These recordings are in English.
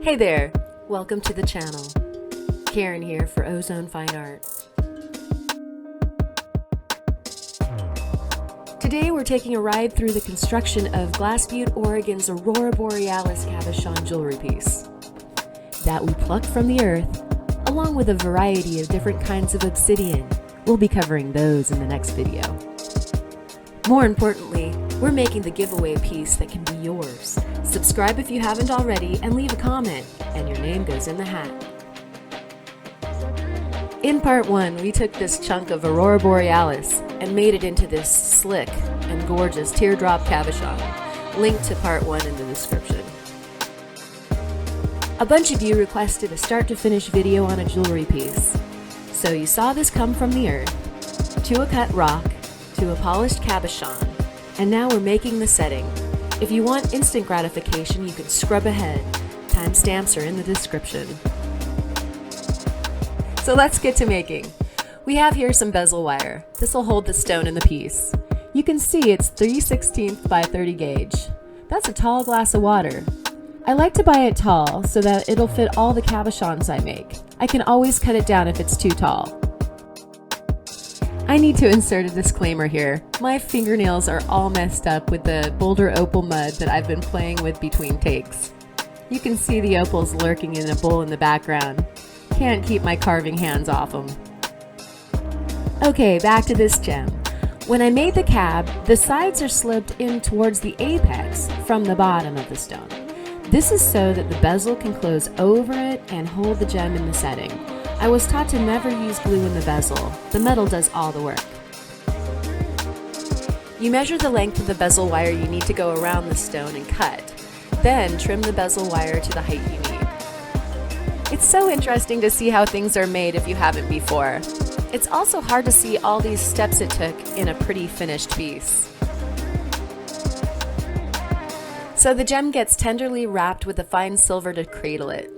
Hey there, welcome to the channel. Karen here for Ozone Fine Art. Today we're taking a ride through the construction of Glass Butte, Oregon's Aurora Borealis cabochon jewelry piece that we plucked from the earth, along with a variety of different kinds of obsidian. We'll be covering those in the next video. More importantly, we're making the giveaway piece that can be yours. Subscribe if you haven't already and leave a comment, and your name goes in the hat. In part 1, we took this chunk of Aurora Borealis and made it into this slick and gorgeous teardrop cabochon. Link to part 1 in the description. A bunch of you requested a start-to-finish video on a jewelry piece. So you saw this come from the earth, to a cut rock, to a polished cabochon, and now we're making the setting. If you want instant gratification, you can scrub ahead. Timestamps are in the description. So let's get to making. We have here some bezel wire. This will hold the stone in the piece. You can see it's 3/16 by 30 gauge. That's a tall glass of water. I like to buy it tall so that it'll fit all the cabochons I make. I can always cut it down if it's too tall. I need to insert a disclaimer here. My fingernails are all messed up with the Boulder opal mud that I've been playing with between takes. You can see the opals lurking in a bowl in the background. Can't keep my carving hands off them. Okay, back to this gem. When I made the cab, the sides are slipped in towards the apex from the bottom of the stone. This is so that the bezel can close over it and hold the gem in the setting. I was taught to never use glue in the bezel. The metal does all the work. You measure the length of the bezel wire you need to go around the stone and cut. Then trim the bezel wire to the height you need. It's so interesting to see how things are made if you haven't before. It's also hard to see all these steps it took in a pretty finished piece. So the gem gets tenderly wrapped with a fine silver to cradle it.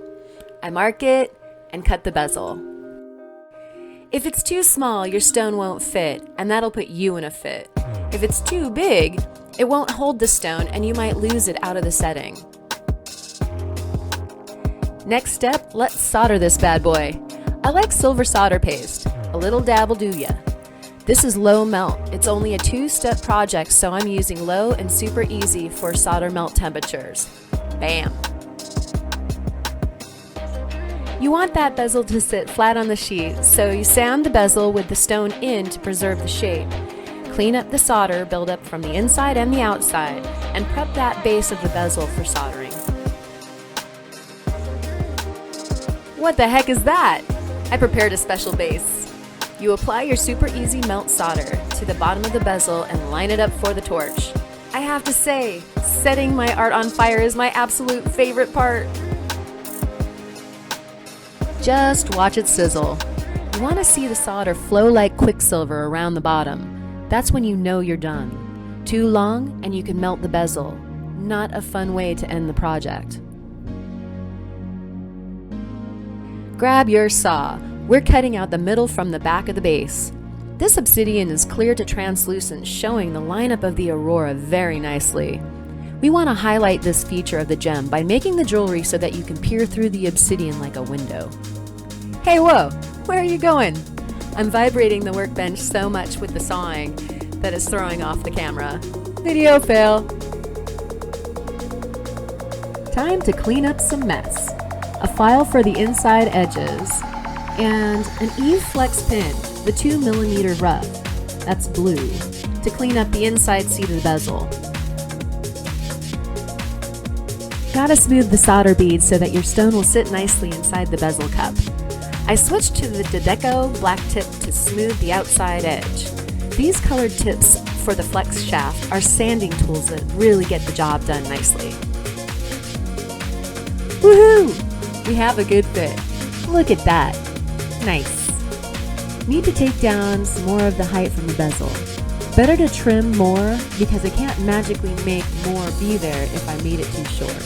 I mark it and cut the bezel. If it's too small, your stone won't fit, and that'll put you in a fit. If it's too big, it won't hold the stone and you might lose it out of the setting. Next step, let's solder this bad boy. I like silver solder paste. A little dab will do ya. This is low melt. It's only a 2-step project, so I'm using low and super easy for solder melt temperatures. Bam! You want that bezel to sit flat on the sheet, so you sand the bezel with the stone in to preserve the shape. Clean up the solder buildup from the inside and the outside, and prep that base of the bezel for soldering. What the heck is that? I prepared a special base. You apply your super easy melt solder to the bottom of the bezel and line it up for the torch. I have to say, setting my art on fire is my absolute favorite part. Just watch it sizzle. You want to see the solder flow like quicksilver around the bottom. That's when you know you're done. Too long and you can melt the bezel. Not a fun way to end the project. Grab your saw. We're cutting out the middle from the back of the base. This obsidian is clear to translucent, showing the lineup of the Aurora very nicely. We want to highlight this feature of the gem by making the jewelry so that you can peer through the obsidian like a window. Hey, whoa! Where are you going? I'm vibrating the workbench so much with the sawing that it's throwing off the camera. Video fail! Time to clean up some mess. A file for the inside edges, and an EveFlex pin, the 2mm rough, that's blue, to clean up the inside seat of the bezel. Gotta smooth the solder beads so that your stone will sit nicely inside the bezel cup. I switched to the Dedeco black tip to smooth the outside edge. These colored tips for the flex shaft are sanding tools that really get the job done nicely. Woohoo! We have a good fit. Look at that. Nice. Need to take down some more of the height from the bezel. Better to trim more because I can't magically make more be there if I made it too short.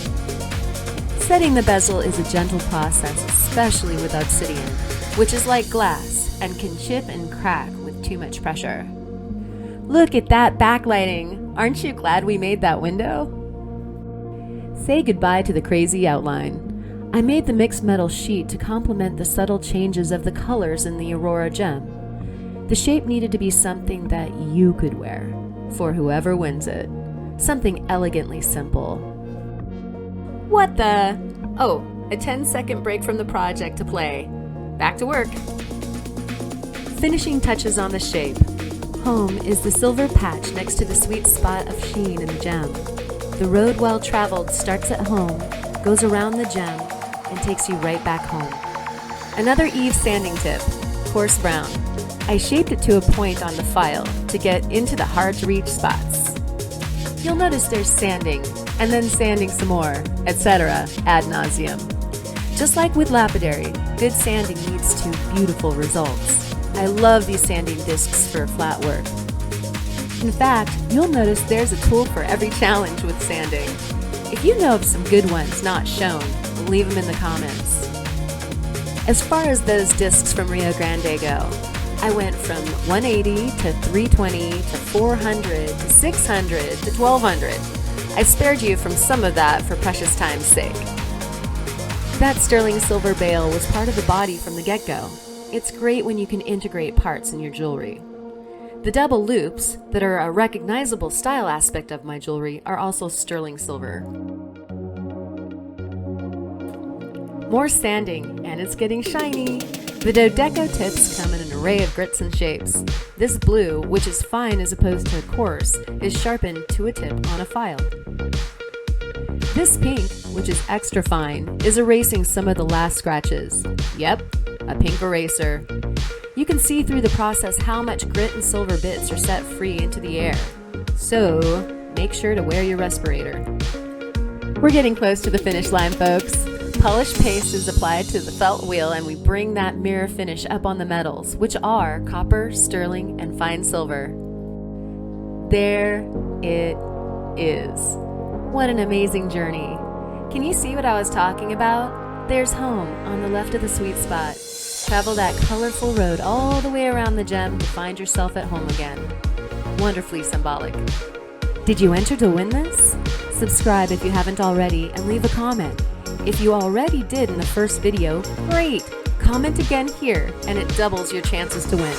Setting the bezel is a gentle process, especially with obsidian, which is like glass and can chip and crack with too much pressure. Look at that backlighting. Aren't you glad we made that window? Say goodbye to the crazy outline. I made the mixed metal sheet to complement the subtle changes of the colors in the Aurora gem. The shape needed to be something that you could wear, for whoever wins it. Something elegantly simple. What the? Oh, a 10-second break from the project to play. Back to work. Finishing touches on the shape. Home is the silver patch next to the sweet spot of sheen in the gem. The road well traveled starts at home, goes around the gem, and takes you right back home. Another Eve sanding tip, coarse brown. I shaped it to a point on the file to get into the hard-to-reach spots. You'll notice there's sanding, and then sanding some more, etc. ad nauseum. Just like with lapidary, good sanding leads to beautiful results. I love these sanding discs for flat work. In fact, you'll notice there's a tool for every challenge with sanding. If you know of some good ones not shown, leave them in the comments. As far as those discs from Rio Grande go, I went from 180 to 320 to 400 to 600 to 1200. I spared you from some of that for precious time's sake. That sterling silver bail was part of the body from the get-go. It's great when you can integrate parts in your jewelry. The double loops, that are a recognizable style aspect of my jewelry, are also sterling silver. More sanding, and it's getting shiny. The Dedeco tips come in an array of grits and shapes. This blue, which is fine as opposed to coarse, is sharpened to a tip on a file. This pink, which is extra fine, is erasing some of the last scratches. Yep, a pink eraser. You can see through the process how much grit and silver bits are set free into the air. So, make sure to wear your respirator. We're getting close to the finish line, folks. Polished paste is applied to the felt wheel and we bring that mirror finish up on the metals, which are copper, sterling, and fine silver. There it is. What an amazing journey. Can you see what I was talking about? There's home on the left of the sweet spot. Travel that colorful road all the way around the gem to find yourself at home again. Wonderfully symbolic. Did you enter to win this? Subscribe if you haven't already and leave a comment. If you already did in the first video, great! Comment again here and it doubles your chances to win.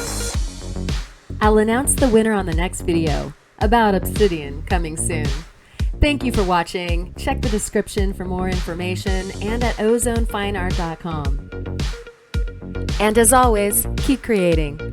I'll announce the winner on the next video, about Obsidian, coming soon. Thank you for watching. Check the description for more information and at ozonefineart.com. And as always, keep creating.